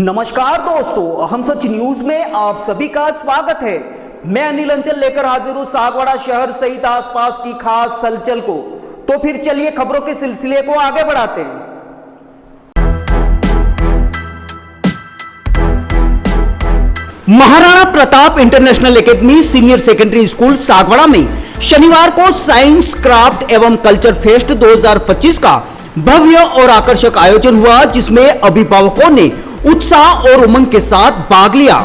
नमस्कार दोस्तों, हम सच न्यूज में आप सभी का स्वागत है। मैं अनिल अंचल लेकर हाजिर हूं सागवाड़ा शहर सहित आसपास की खास हलचल को। तो फिर चलिए खबरों के सिलसिले को आगे बढ़ाते हैं। Maharana Pratap international academy senior secondary school Sagwara में शनिवार को साइंस क्राफ्ट एवं कल्चर फेस्ट 2025 का भव्य और आकर्षक आयोजन हुआ, जिसमें अभिभावकों ने उत्साह और उमंग के साथ भाग लिया।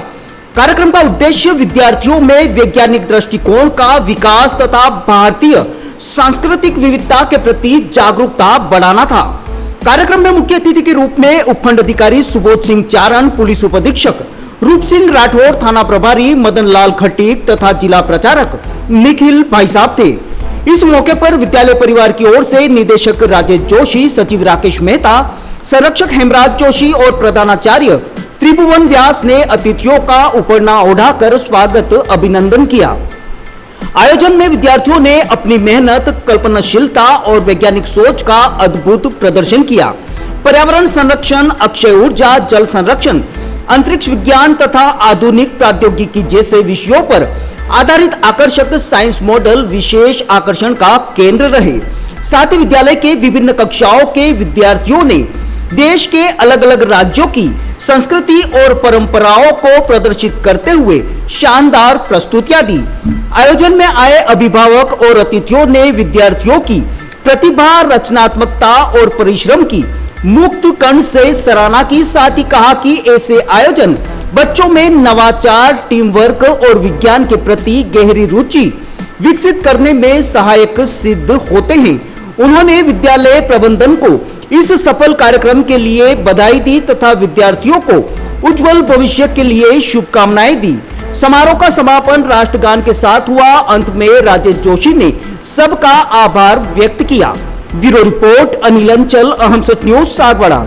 कार्यक्रम का उद्देश्य विद्यार्थियों में वैज्ञानिक दृष्टिकोण का विकास तथा भारतीय सांस्कृतिक विविधता के प्रति जागरूकता बढ़ाना था। कार्यक्रम में मुख्य अतिथि के रूप में उपखंड अधिकारी सुबोध सिंह चारण, पुलिस उप अधीक्षक रूप सिंह राठौर, थाना प्रभारी मदन लाल खटीक तथा जिला प्रचारक निखिल भाई साहब थे। इस मौके पर विद्यालय परिवार की ओर से निदेशक राजेश जोशी, सचिव राकेश मेहता, संरक्षक हेमराज जोशी और प्रधानाचार्य त्रिभुवन व्यास ने अतिथियों का उपरना ओढ़ाकर स्वागत अभिनंदन किया। आयोजन में विद्यार्थियों ने अपनी मेहनत, कल्पनाशीलता और वैज्ञानिक सोच का अद्भुत प्रदर्शन किया। पर्यावरण संरक्षण, अक्षय ऊर्जा, जल संरक्षण, अंतरिक्ष विज्ञान तथा आधुनिक प्रौद्योगिकी जैसे विषयों पर आधारित आकर्षक साइंस मॉडल विशेष आकर्षण का केंद्र रहे। साथ ही विद्यालय के विभिन्न कक्षाओं के विद्यार्थियों ने देश के अलग अलग राज्यों की संस्कृति और परंपराओं को प्रदर्शित करते हुए शानदार प्रस्तुतियां दी। आयोजन में आए अभिभावक और अतिथियों ने विद्यार्थियों की प्रतिभा, रचनात्मकता और परिश्रम की मुक्त कंठ से सराहना की। साथ ही कहा कि ऐसे आयोजन बच्चों में नवाचार, टीम वर्क और विज्ञान के प्रति गहरी रुचि विकसित करने में सहायक सिद्ध होते हैं। उन्होंने विद्यालय प्रबंधन को इस सफल कार्यक्रम के लिए बधाई दी तथा विद्यार्थियों को उज्जवल भविष्य के लिए शुभकामनाएं दी। समारोह का समापन राष्ट्रगान के साथ हुआ। अंत में राजेश जोशी ने सबका आभार व्यक्त किया। ब्यूरो रिपोर्ट अनिल अंचल, हम सच न्यूज सागवाड़ा।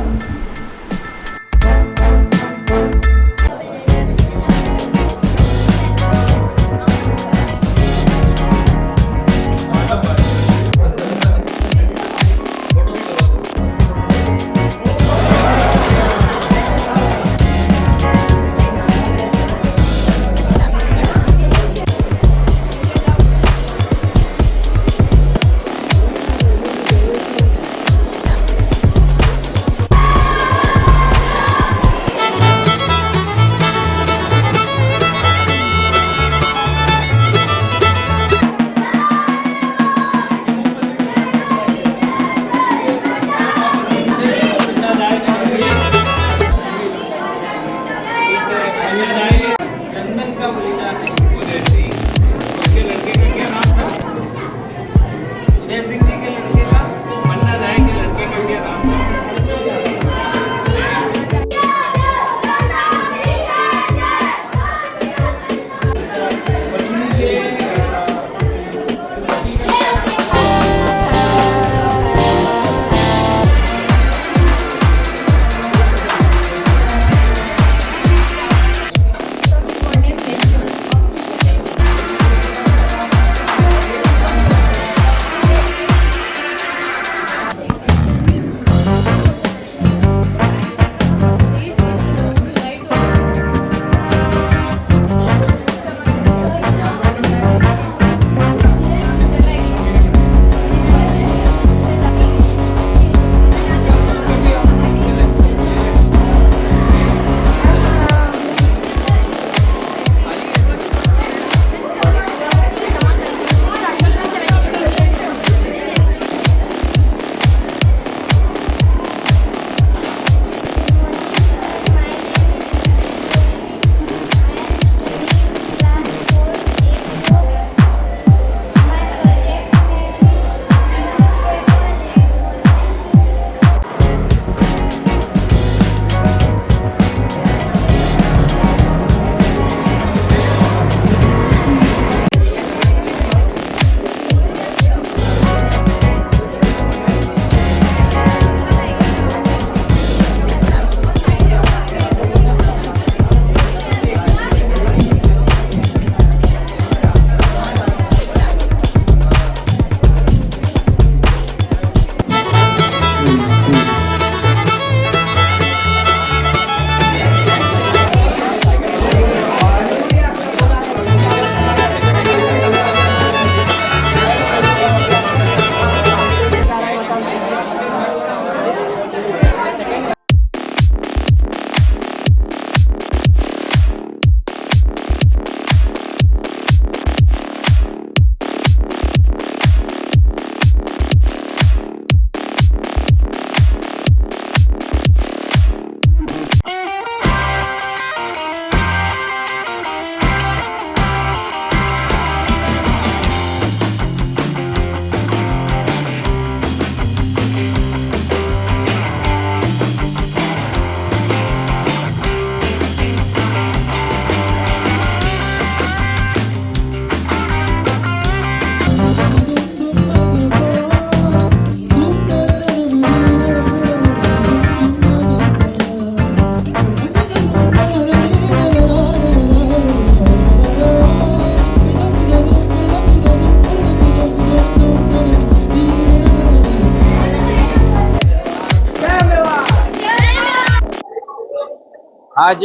आज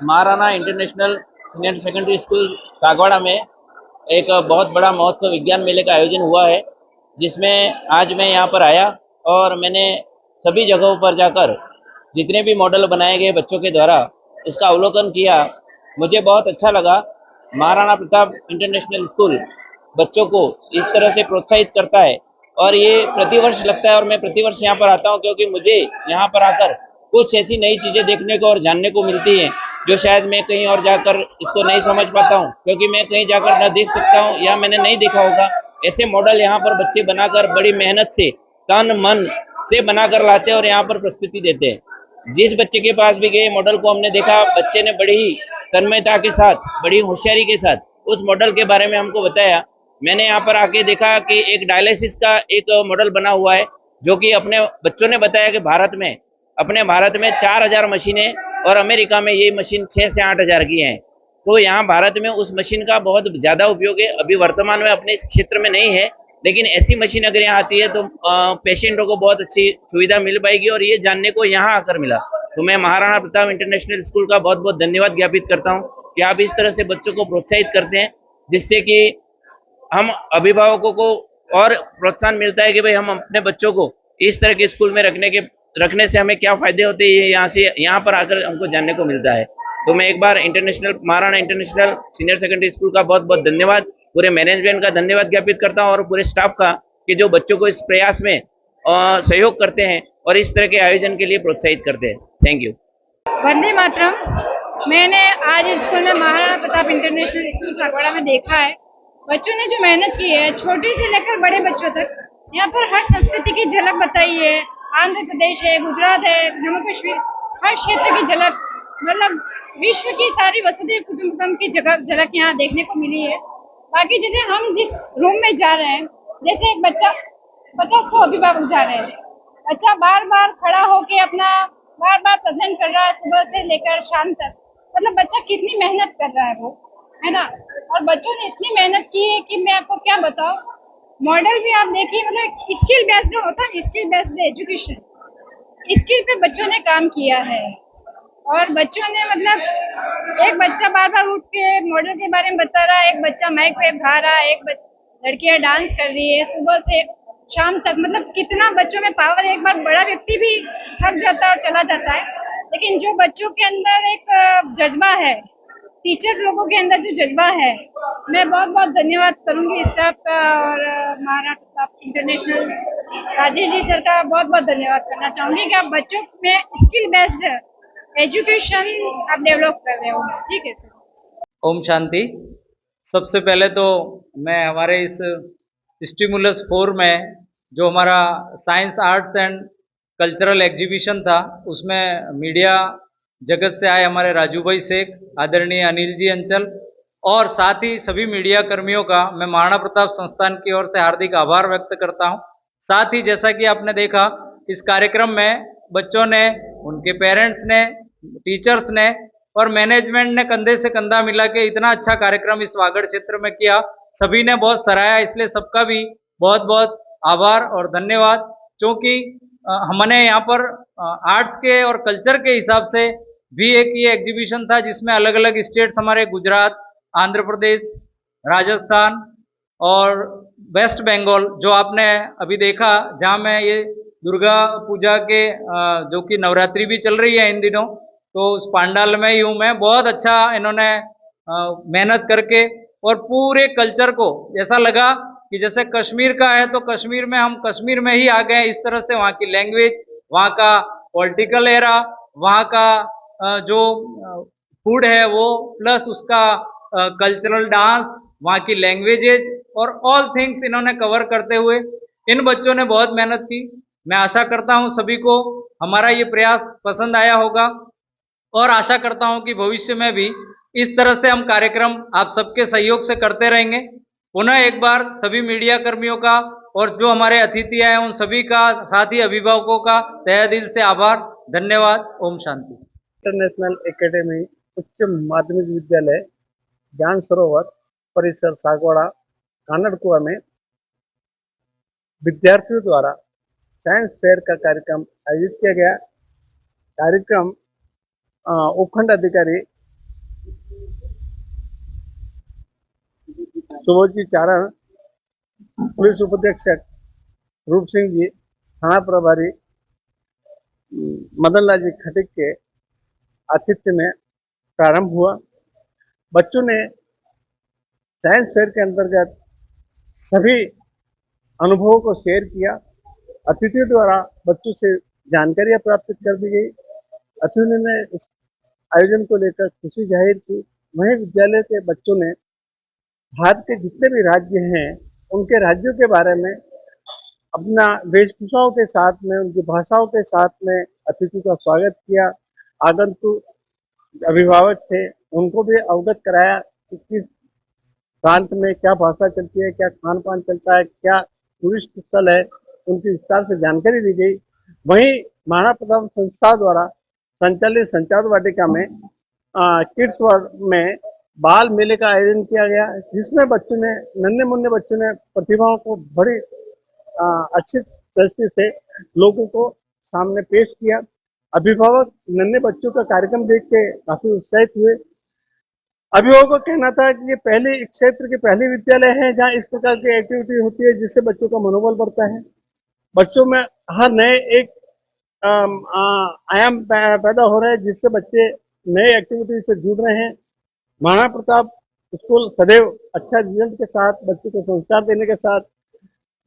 Maharana international senior secondary school Kagwara में एक बहुत बड़ा महोत्सव विज्ञान मेले का आयोजन हुआ है, जिसमें आज मैं यहाँ पर आया और मैंने सभी जगहों पर जाकर जितने भी मॉडल बनाए गए बच्चों के द्वारा उसका अवलोकन किया। मुझे बहुत अच्छा लगा। महाराणा प्रताप इंटरनेशनल स्कूल बच्चों को इस तरह से प्रोत्साहित करता है और ये प्रतिवर्ष लगता है और मैं प्रतिवर्ष यहाँ पर आता हूँ, क्योंकि मुझे यहाँ पर आकर कुछ ऐसी नई चीज़ें देखने को और जानने को मिलती हैं जो शायद मैं कहीं और जाकर इसको नहीं समझ पाता हूँ, क्योंकि मैं कहीं जाकर न देख सकता हूँ या मैंने नहीं देखा होगा। ऐसे मॉडल यहाँ पर बच्चे बनाकर बड़ी मेहनत से तन मन से बनाकर लाते हैं और यहाँ पर प्रस्तुति देते हैं। जिस बच्चे के पास भी गए मॉडल को हमने देखा, बच्चे ने बड़ी ही तन्मयता के साथ, बड़ी होशियारी के साथ उस मॉडल के बारे में हमको बताया। मैंने यहाँ पर आके देखा कि एक डायलिसिस का एक मॉडल बना हुआ है, जो कि अपने बच्चों ने बताया कि अपने भारत में 4000 मशीनें और अमेरिका में ये मशीन 6 से 8000 की हैं। तो यहाँ भारत में उस मशीन का बहुत ज़्यादा उपयोग है। अभी वर्तमान में अपने इस क्षेत्र में नहीं है, लेकिन ऐसी मशीन अगर यहाँ आती है तो पेशेंटों को बहुत अच्छी सुविधा मिल पाएगी और ये जानने को यहाँ आकर मिला। तो मैं महाराणा प्रताप इंटरनेशनल स्कूल का बहुत बहुत धन्यवाद ज्ञापित करता हूँ कि आप इस तरह से बच्चों को प्रोत्साहित करते हैं, जिससे कि हम अभिभावकों को और प्रोत्साहन मिलता है कि भाई हम अपने बच्चों को इस तरह के स्कूल में रखने से हमें क्या फायदे होते हैं, ये यहाँ पर आकर हमको जानने को मिलता है। तो मैं एक बार Maharana international senior secondary school का बहुत बहुत धन्यवाद, पूरे मैनेजमेंट का धन्यवाद ज्ञापित करता हूँ और पूरे स्टाफ का कि जो बच्चों को इस प्रयास में सहयोग करते हैं और इस तरह के आयोजन के लिए प्रोत्साहित करते हैं। Thank you. वंदे मातरम। मैंने आज स्कूल में महाराणा प्रताप इंटरनेशनल स्कूल सागवाड़ा में देखा है, बच्चों ने जो मेहनत की है, छोटे से लेकर बड़े बच्चों तक, यहाँ पर हर संस्कृति की झलक बताई है। आंध्र प्रदेश है, गुजरात है, जम्मू कश्मीर, हर क्षेत्र की झलक, मतलब विश्व की सारी वसुधैव कुटुंबकम की झलक यहाँ देखने को मिली है। बाकी जैसे हम जिस रूम में जा रहे हैं, जैसे एक बच्चा 50-100 अभिभावक जा रहे हैं, बच्चा बार बार खड़ा होके अपना बार बार प्रेजेंट कर रहा है, सुबह से लेकर शाम तक। मतलब बच्चा कितनी मेहनत कर रहा है वो, है ना। और बच्चों ने इतनी मेहनत की है कि मैं आपको क्या बताऊं। मॉडल भी आप देखिए, मतलब स्किल बेस्ड होता है, स्किल बेस्ड एजुकेशन, स्किल पे बच्चों ने काम किया है। और बच्चों ने मतलब एक बच्चा बार बार उठ के मॉडल के बारे में बता रहा है, एक बच्चा माइक पे गा रहा है, एक लड़कियां डांस कर रही है सुबह से शाम तक। मतलब कितना बच्चों में पावर है। एक बार बड़ा व्यक्ति भी थक जाता है और चला जाता है, लेकिन जो बच्चों के अंदर एक जज्बा है, टीचर लोगों के अंदर जो जज्बा है, मैं बहुत बहुत धन्यवाद करूंगी स्टाफ का और महाराणा प्रताप इंटरनेशनल राजेश जी सर का बहुत बहुत धन्यवाद करना चाहूंगी कि आप बच्चों में स्किल बेस्ड एजुकेशन आप डेवलप कर रहे हो। ठीक है सर। ओम शांति। सबसे पहले तो मैं हमारे इस स्टिमुलस 4 में जो हमारा science arts and cultural exhibition था, उसमें मीडिया जगत से आए हमारे राजू भाई शेख, आदरणीय अनिल जी अंचल और साथ ही सभी मीडिया कर्मियों का मैं महाराणा प्रताप संस्थान की ओर से हार्दिक आभार व्यक्त करता हूं। साथ ही जैसा कि आपने देखा, इस कार्यक्रम में बच्चों ने, उनके पेरेंट्स ने, टीचर्स ने और मैनेजमेंट ने कंधे से कंधा मिला के इतना अच्छा कार्यक्रम इस वागड़ क्षेत्र में किया। सभी ने बहुत सराहा, इसलिए सबका भी बहुत बहुत आभार और धन्यवाद। क्योंकि हमने यहाँ पर आर्ट्स के और कल्चर के हिसाब से भी एक ये एग्जीबिशन था जिसमें अलग अलग स्टेट्स हमारे गुजरात, आंध्र प्रदेश, राजस्थान और वेस्ट बंगाल जो आपने अभी देखा, जहाँ में ये दुर्गा पूजा के जो कि नवरात्रि भी चल रही है इन दिनों, तो उस पंडाल में ही हूँ मैं। बहुत अच्छा इन्होंने मेहनत करके और पूरे कल्चर को ऐसा लगा कि जैसे कश्मीर का है तो कश्मीर में हम कश्मीर में ही आ गए। इस तरह से वहाँ की लैंग्वेज, वहाँ का पॉलिटिकल एरा, वहाँ का जो फूड है वो, प्लस उसका कल्चरल डांस, वहाँ की लैंग्वेजेज और ऑल थिंग्स इन्होंने कवर करते हुए इन बच्चों ने बहुत मेहनत की। मैं आशा करता हूँ सभी को हमारा ये प्रयास पसंद आया होगा और आशा करता हूँ कि भविष्य में भी इस तरह से हम कार्यक्रम आप सबके सहयोग से करते रहेंगे। पुनः एक बार सभी मीडिया कर्मियों का और जो हमारे अतिथि आए उन सभी का, साथ ही अभिभावकों का तहे दिल से आभार, धन्यवाद। ओम शांति। इंटरनेशनल एकेडमी उच्च माध्यमिक विद्यालय ज्ञान सरोवर परिसर सागवाड़ा कानड़कुआ में विद्यार्थियों द्वारा साइंस फेयर का कार्यक्रम आयोजित किया गया। कार्यक्रम उपखंड अधिकारी सुबोधजी चारण, पुलिस उपाधीक्षक रूप सिंह जी, थाना प्रभारी मदन लाल जी खटिक के आतिथ्य में प्रारंभ हुआ। बच्चों ने साइंस फेयर के अंतर्गत सभी अनुभवों को शेयर किया। अतिथियों द्वारा बच्चों से जानकारियां प्राप्त कर दी गई। अतिथियों ने इस आयोजन को लेकर खुशी जाहिर की। वहीं विद्यालय के बच्चों ने भारत के जितने भी राज्य हैं उनके राज्यों के बारे में अपना वेशभूषाओं के साथ में, उनकी भाषाओं के साथ में अतिथि का स्वागत किया। आगंतुक अभिभावक थे, उनको भी अवगत कराया कि किस प्रांत में क्या भाषा चलती है, क्या खान पान चलता है, क्या टूरिस्ट स्थल है, उनकी विस्तार से जानकारी दी गई। वहीं महाराणा प्रताप संस्था द्वारा संचालित संचार वाटिका में किड्स वर्ल्ड में बाल मेले का आयोजन किया गया, जिसमें बच्चों ने, नन्हे मुन्ने बच्चों ने प्रतिभाओं को बड़ी अच्छी दृष्टि से लोगों को सामने पेश किया। अभिभावक नन्हे बच्चों का कार्यक्रम देख के काफी उत्साहित हुए। अभिभावकों का कहना था कि ये पहले इस क्षेत्र के पहले विद्यालय है जहाँ इस प्रकार की एक्टिविटी होती है, जिससे बच्चों का मनोबल बढ़ता है। बच्चों में हर नए एक आयाम पैदा हो रहा है, जिससे बच्चे नए एक्टिविटी से जुड़ रहे हैं। महाराणा प्रताप स्कूल सदैव अच्छा रिजल्ट के साथ, बच्चों को संस्कार देने के साथ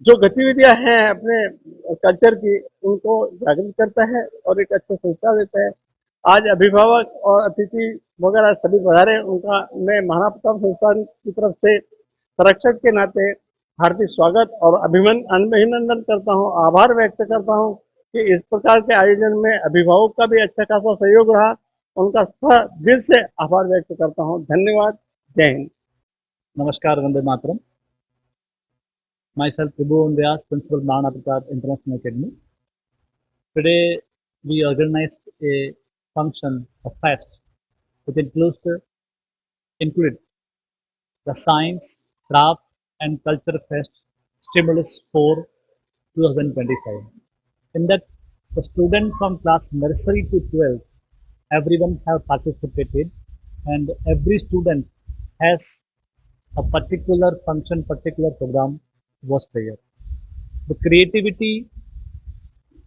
जो गतिविधियां हैं अपने कल्चर की, उनको जागृत करता है और एक अच्छा संस्कार देता है। आज अभिभावक और अतिथि वगैरह सभी पधारे, उनका मैं महाराणा प्रताप संस्थान की तरफ से संरक्षक के नाते हार्दिक स्वागत और अभिनंदन करता हूँ, आभार व्यक्त करता हूँ कि इस प्रकार के आयोजन में अभिभावक का भी अच्छा खासा सहयोग रहा। उनका दिल से आभार व्यक्त करता हूँ। धन्यवाद। जय Hind. Namaskar, Vande Mataram. Myself, Tribhuvan Vyas, Principal Mahana Pratap International Academy. Today, we organized a function, a fest, which included the Science, Craft and Culture Fest Stimulus for 2025. In that, the students from class nursery to 12, everyone have participated, and every student has a particular function, particular program was there. The creativity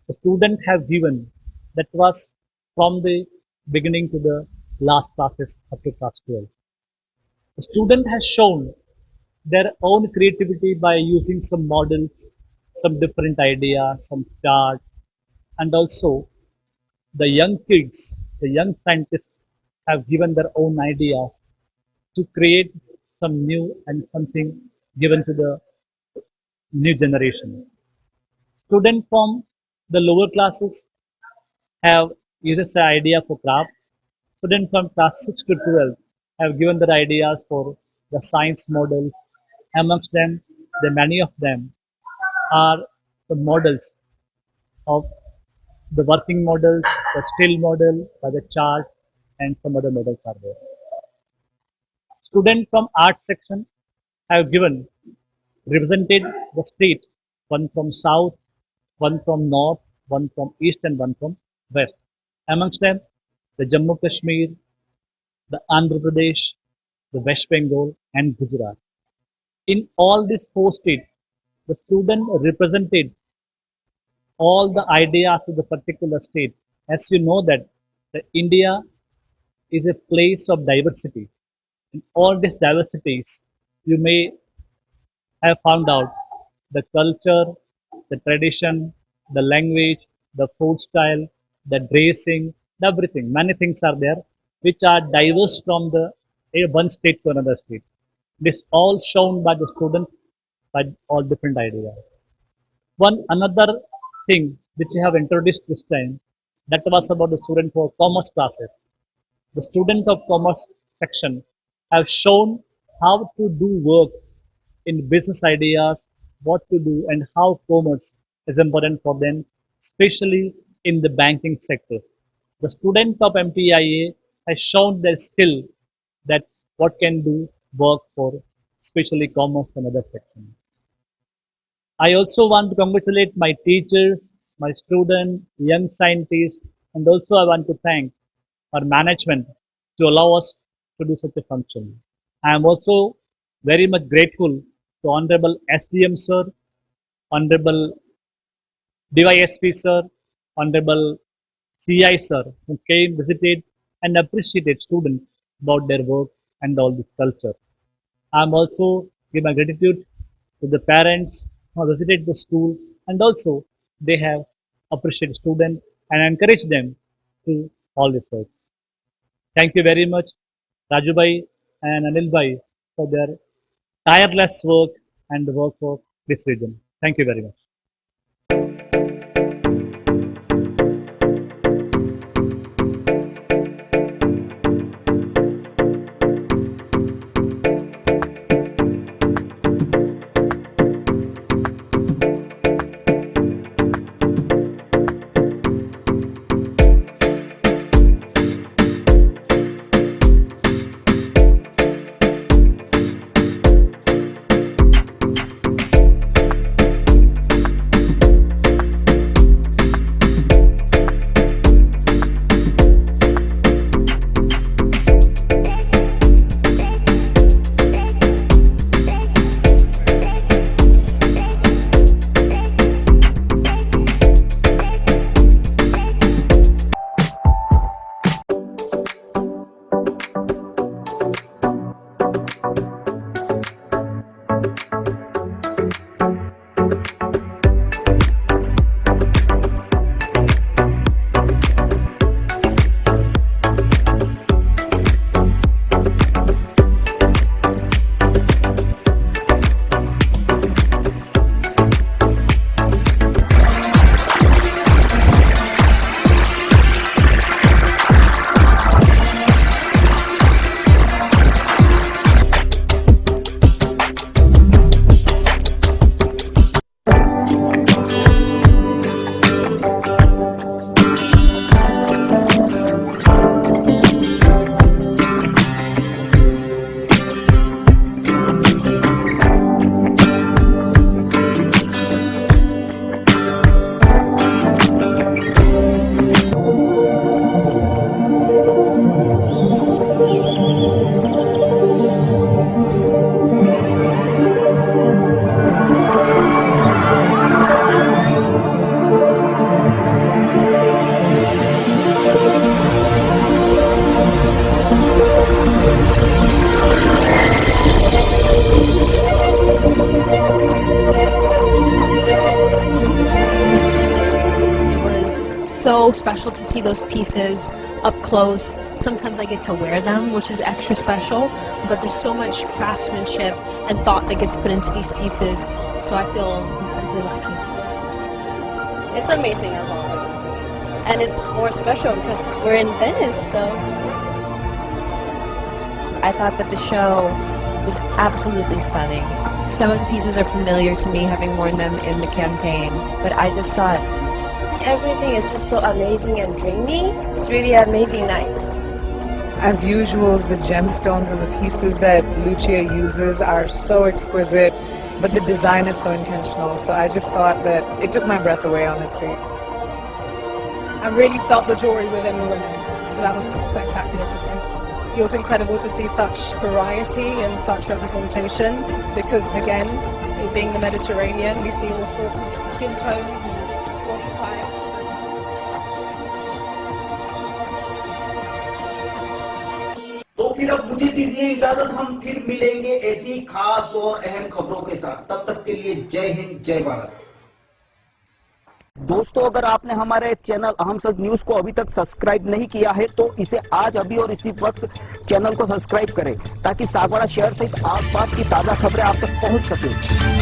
the student have given, that was from the beginning to the last classes up to class 12. The student has shown their own creativity by using some models, some different ideas, some charts, and also the young kids, the young scientists have given their own ideas to create some new and something given to the new generation. Students from the lower classes have used the idea for craft. Students from class 6 to 12 have given their ideas for the science model. Amongst them, the many of them are the models of the working models, the still model, by the chart, and some other models are there. Students from art section have given represented the state, one from south, one from north, one from east, and one from west. Amongst them, the Jammu Kashmir, the Andhra Pradesh, the West Bengal, and Gujarat. In all these four states, the student represented all the ideas of the particular state. As you know that the India is a place of diversity. In all these diversities, you may have found out the culture, the tradition, the language, the food style, the dressing, everything. Many things are there which are diverse from the one state to another state. This all shown by the student by all different ideas. One another thing which we have introduced this time, that was about the student for commerce classes. The student of commerce section have shown how to do work in business ideas, what to do and how commerce is important for them, especially in the banking sector. The student of MPIA has shown their skill that what can do work for especially commerce and other sections. I also want to congratulate my teachers, my students, young scientists, and also I want to thank or management to allow us to do such a function. I am also very much grateful to Honorable SDM sir, Honorable DYSP sir, Honorable CI sir, who came, visited, and appreciated students about their work and all this culture. I am also give my gratitude to the parents who have visited the school, and also they have appreciated students and encouraged them to all this work. Thank you very much, Raju Bhai and Anil Bhai, for their tireless work and the work of this region. Thank you very much. So special to see those pieces up close. Sometimes I get to wear them, which is extra special, but there's so much craftsmanship and thought that gets put into these pieces, so I feel incredibly lucky. It's amazing as always, and it's more special because we're in Venice, so. I thought that the show was absolutely stunning. Some of the pieces are familiar to me, having worn them in the campaign, but I just thought Everything is just so amazing and dreamy. It's really an amazing night. As usual, the gemstones and the pieces that Lucia uses are so exquisite, but the design is so intentional. So I just thought that it took my breath away, honestly. I really felt the jewelry within the women, so that was spectacular to see. It was incredible to see such variety and such representation because, again, it being the Mediterranean, we see all sorts of skin tones and body types. तो फिर अब मुझे दीजिए इजाजत, हम फिर मिलेंगे ऐसी खास और अहम खबरों के साथ। तब तक के लिए जय हिंद, जय भारत। दोस्तों, अगर आपने हमारे चैनल अहम सच न्यूज को अभी तक सब्सक्राइब नहीं किया है तो इसे आज अभी और इसी वक्त चैनल को सब्सक्राइब करें ताकि सागवाड़ा शहर सहित आसपास की ताजा खबरें आप तक पहुंच सके।